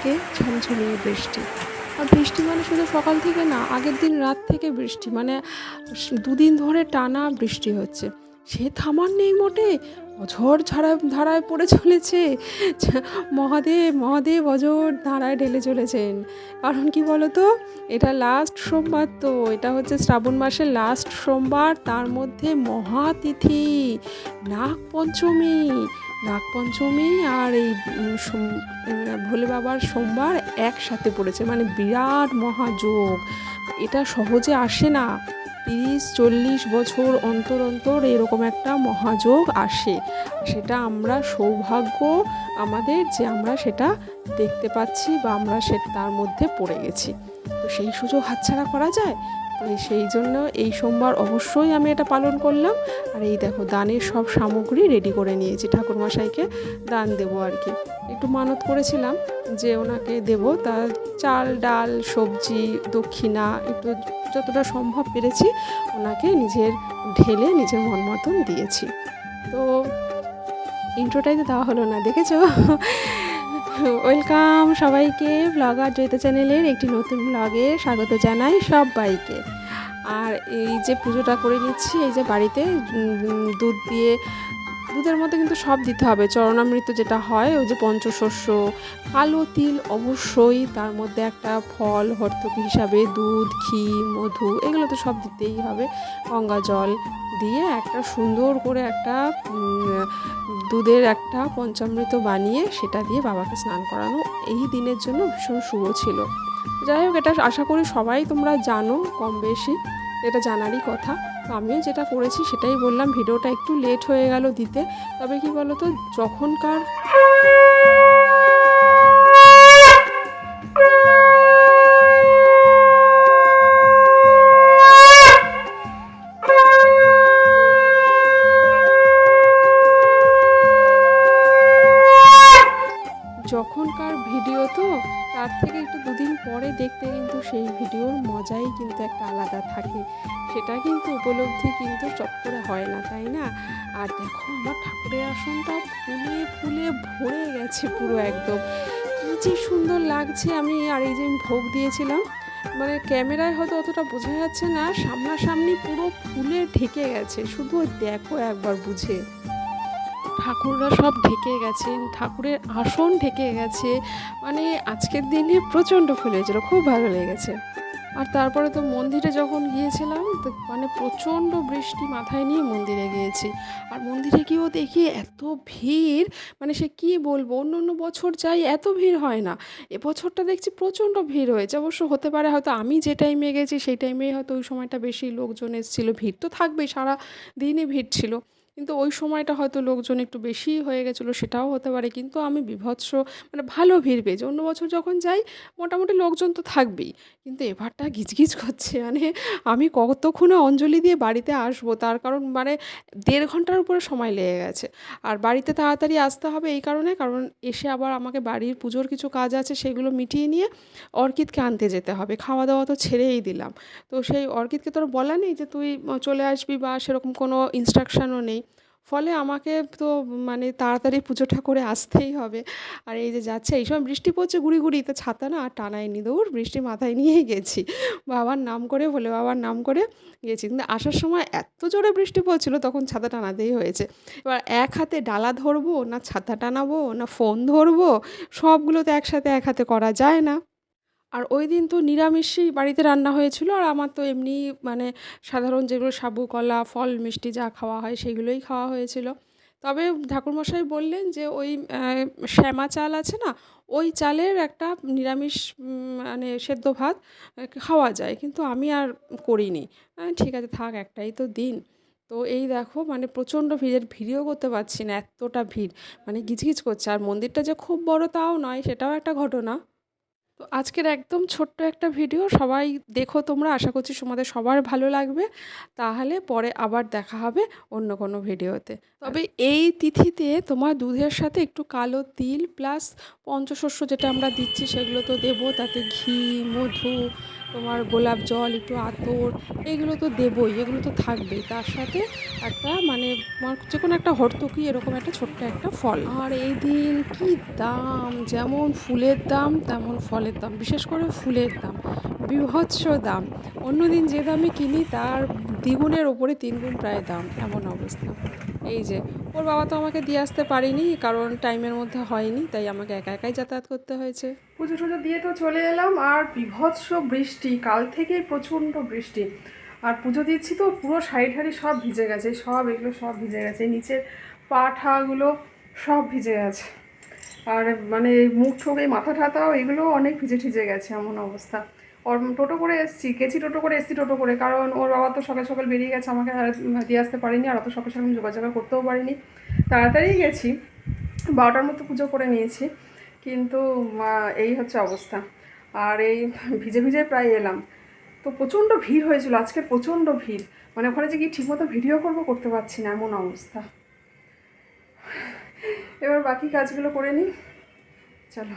থেকে ঝমঝমিয়ে বৃষ্টি। আর বৃষ্টি মানে শুধু সকাল থেকে না, আগের দিন রাত থেকে বৃষ্টি, মানে দুদিন ধরে টানা বৃষ্টি হচ্ছে। সে থামার নেই মোটে, অঝড় ধারায় পড়ে চলেছে। মহাদেব মহাদেব অঝড় ধারায় ঢেলে চলেছেন। কারণ কি বলো তো, এটা লাস্ট সোমবার, তো এটা হচ্ছে শ্রাবণ মাসের লাস্ট সোমবার, তার মধ্যে মহাতিথি নাগপঞ্চমী। নাগপঞ্চমী আর এই ভোলে বাবার সোমবার একসাথে পড়েছে, মানে বিরাট মহাযোগ। এটা সহজে আসে না, 30-40 বছর অন্তর অন্তর এরকম একটা মহাযোগ আসে। সেটা আমরা সৌভাগ্য আমাদের যে আমরা সেটা দেখতে পাচ্ছি বা আমরা তার মধ্যে পড়ে গেছি। তো সেই সুযোগ হাতছাড়া করা যায়? তো সেই জন্য এই সোমবার অবশ্যই আমি এটা পালন করলাম। আর এই দেখো দানের সব সামগ্রী রেডি করে নিয়েছি, ঠাকুরমশাইকে দান দেবো আর কি। একটু মানত করেছিলাম যে ওনাকে দেব, তা চাল ডাল সবজি দক্ষিণা একটু যতটা সম্ভব পেরেছি ওনাকে নিজের ঢেলে নিজের মন মতন দিয়েছি। তো ইন্ট্রোটাই তো দেওয়া হলো না, দেখেছো? ওয়েলকাম সবাইকে ব্লগার জয়িতা চ্যানেলের একটি নতুন ব্লগে স্বাগত জানাই সবাইকে। আর এই যে পুজোটা করে নিচ্ছি, এই যে বাড়িতে দুধ দিয়ে, দুধের মধ্যে কিন্তু সব দিতে হবে, চরণামৃত যেটা হয়, ওই যে পঞ্চশস্য, কালো তিল অবশ্যই, তার মধ্যে একটা ফল হর্তকী হিসাবে দুধ, ঘি, মধু, এগুলো তো সব দিতেই হবে। গঙ্গা জল দিয়ে একটা সুন্দর করে একটা দুধের একটা পঞ্চামৃত বানিয়ে সেটা দিয়ে বাবাকে স্নান করানো এই দিনের জন্য ভীষণ শুভ ছিল। যাই হোক, এটা আশা করি সবাই তোমরা জানো কম বেশি, এটা জানারই কথা। তো আমিও যেটা করেছি সেটাই বললাম। ভিডিওটা একটু লেট হয়ে গেল দিতে, তবে কি বলো তো, যখনকার ভিডিও তো তার থেকে একটু দুদিন পরে দেখতে কিন্তু সেই ভিডিওর মজাই কিন্তু একটা আলাদা থাকে, সেটা কিন্তু উপলব্ধি কিন্তু চট করে হয় না, তাই না? আর দেখো আমার ঠাকুরের আসনটা ফুলে ফুলে ভরে গেছে পুরো একদম, কী যে সুন্দর লাগছে। আর এই যে আমি ভোগ দিয়েছিলাম, মানে ক্যামেরায় হয়তো অতটা বোঝা যাচ্ছে না, সামনাসামনি পুরো ফুলে ঢেকে গেছে, শুধু দেখো একবার বুঝে। ঠাকুররা সব ঢেকে গেছেন, ঠাকুরের আসন ঢেকে গেছে, মানে আজকের দিনে প্রচণ্ড ফুলেছিল, খুব ভালো লেগেছে। আর তারপরে তো মন্দিরে যখন গিয়েছিলাম, তো মানে প্রচণ্ড বৃষ্টি মাথায় নিয়ে মন্দিরে গিয়েছি। আর মন্দিরে গিয়েও দেখি এত ভিড়, মানে সে কী বলবো, অন্য বছর যাই এত ভিড় হয় না, এবছরটা দেখছি প্রচণ্ড ভিড় হয়েছে। অবশ্য হতে পারে হয়তো আমি যে টাইমে গেছি সেই টাইমেই হয়তো ওই সময়টা বেশি লোকজন এসেছিলো, ভিড় তো থাকবেই, সারা দিনই ভিড় ছিল, কিন্তু ওই সময়টা হয়তো লোকজন একটু বেশিই হয়ে গেছিলো, সেটাও হতে পারে। কিন্তু আমি বীভৎস মানে ভালো ভিড় পেয়েছি। অন্য বছর যখন যাই মোটামুটি লোকজন তো থাকবেই, কিন্তু এবারটা গিজগিজ করছে, মানে আমি কতক্ষণে অঞ্জলি দিয়ে বাড়িতে আসবো, তার কারণ মানে 1.5 ঘন্টার উপরে সময় লেগে গেছে। আর বাড়িতে তাড়াতাড়ি আসতে হবে এই কারণে, কারণ এসে আবার আমাকে বাড়ির পুজোর কিছু কাজ আছে, সেগুলো মিটিয়ে নিয়ে অর্কিতকে আনতে যেতে হবে। খাওয়া দাওয়া তো ছেড়েই দিলাম, তো সেই অর্কিতকে তোর বলা নেই যে তুই চলে আসবি, বা সেরকম কোনো ইনস্ট্রাকশানও নেই। ফলে আমাকে তো মানে তাড়াতাড়ি পুজোটা করে আসতেই হবে। আর এই যে যাচ্ছে, এই সময় বৃষ্টি পড়ছে গুঁড়ি গুঁড়ি, তো ছাতা না আর টানায়নি, দৌড় বৃষ্টি মাথায় নিয়েই গেছি, বাবার নাম করে, ভোলে বাবার নাম করে গেছি। কিন্তু আসার সময় এত জোরে বৃষ্টি পড়ছিল, তখন ছাতা টানাতেই হয়েছে। এবার এক হাতে ডালা ধরবো না ছাতা টানাবো না ফোন ধরবো, সবগুলো তো একসাথে এক হাতে করা যায় না। আর ওই দিন তো নিরামিষই বাড়িতে রান্না হয়েছিল, আর আমার তো এমনি মানে সাধারণ যেগুলো সাবু কলা ফল মিষ্টি যা খাওয়া হয় সেগুলোই খাওয়া হয়েছিল। তবে ঠাকুরমশাই বললেন যে ওই শ্যামা চাল আছে না, ওই চালের একটা নিরামিষ মানে সেদ্ধ ভাত খাওয়া যায়, কিন্তু আমি আর করিনি। ঠিক আছে থাক, একটাই তো দিন। তো এই দেখো মানে প্রচণ্ড ভিড়ের, ভিডিও করতে পারছি না, এতটা ভিড়, মানে গিজগিজ করছে। আর মন্দিরটা যে খুব বড় তাও নয়, সেটাও একটা ঘটনা। তো আজকের একদম ছোট্ট একটা ভিডিও, সবাই দেখো তোমরা, আশা করছি তোমাদের সবার ভালো লাগবে। তাহলে পরে আবার দেখা হবে অন্য কোনো ভিডিওতে। তবে এই তিথিতে তোমার দুধের সাথে একটু কালো তিল প্লাস পঞ্চশস্য যেটা আমরা দিচ্ছি সেগুলো তো দেবো, তাতে ঘি, মধু, তোমার গোলাপ জল, একটু আতর, এইগুলো তো দেবই, এগুলো তো থাকবেই। তার সাথে একটা মানে তোমার যে কোনো একটা হর্তুকি, এরকম একটা ছোট্ট একটা ফল। আর এই দিন কি দাম, যেমন ফুলের দাম তেমন ফলের দাম, বিশেষ করে ফুলের দাম বীভৎস দাম। অন্য দিন যে দামে কিনি তার দ্বিগুণের ওপরে 3 গুণ প্রায় দাম, এমন অবস্থা। এই যে ওর বাবা তো আমাকে দিয়ে আসতে পারিনি, কারণ টাইমের মধ্যে হয়নি, তাই আমাকে একা একাই যাতায়াত করতে হয়েছে। পুজো টুজো দিয়ে তো চলে এলাম, আর বীভৎস বৃষ্টি, কাল থেকেই প্রচণ্ড বৃষ্টি। আর পুজো দিচ্ছি তো পুরো শাড়ি ঠাড়ি সব ভিজে গেছে, সব এগুলো সব ভিজে গেছে, নিচের পা ঠাগুলো সব ভিজে গেছে। আর মানে মুখ ঠোক, এই মাথা ঠাতাও এগুলো অনেক ভিজে ঠিজে গেছে, এমন অবস্থা। ওর টোটো করে এসছি, গেছি টোটো করে, এসছি টোটো করে, কারণ ওর বাবা তো সকাল সকাল বেরিয়ে গেছে, আমাকে আর দিয়ে আসতে পারিনি, আর অত সকাল সকাল আমি যোগাযোগ করতেও পারিনি। তাড়াতাড়ি গেছি, 12টার মতো পুজো করে নিয়েছি, কিন্তু এই হচ্ছে অবস্থা। আর এই ভিজে ভিজে প্রায় এলাম। তো প্রচণ্ড ভিড় হয়েছিল আজকে, প্রচণ্ড ভিড়, মানে ওখানে যে কি ঠিকমতো ভিডিও করতে পারছি না, এমন অবস্থা। এবার বাকি কাজগুলো করে নিই, চলো।